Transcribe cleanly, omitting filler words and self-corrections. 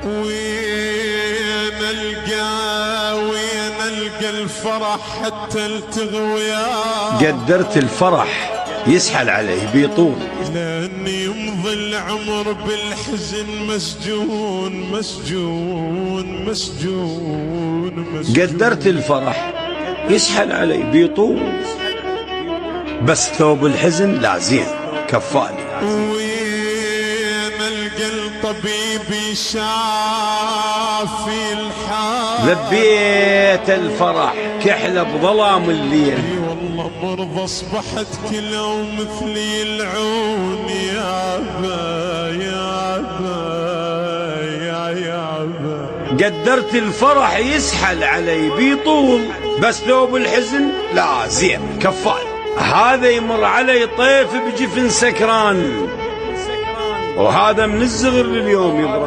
وين القى الفرح حتى التغويا. قدرت الفرح يسحل عليه بيطول، لأن يمضي العمر بالحزن مسجون مسجون مسجون مسجون. قدرت الفرح يسحل علي بيطول، بس ثوب الحزن لا زين كفالي. وين القى الطبيب يشافي الحال. لبيت الفرح كحله بظلام الليل، والله مرضى اصبحت كله ومثلي العون. يابا يابا يابا. قدرت الفرح يسحل علي بيطول، بس ثوب الحزن لا زين كفالي. هذا يمر علي طيف بجفن سكران، وهذا من الزغر لليوم يضرب.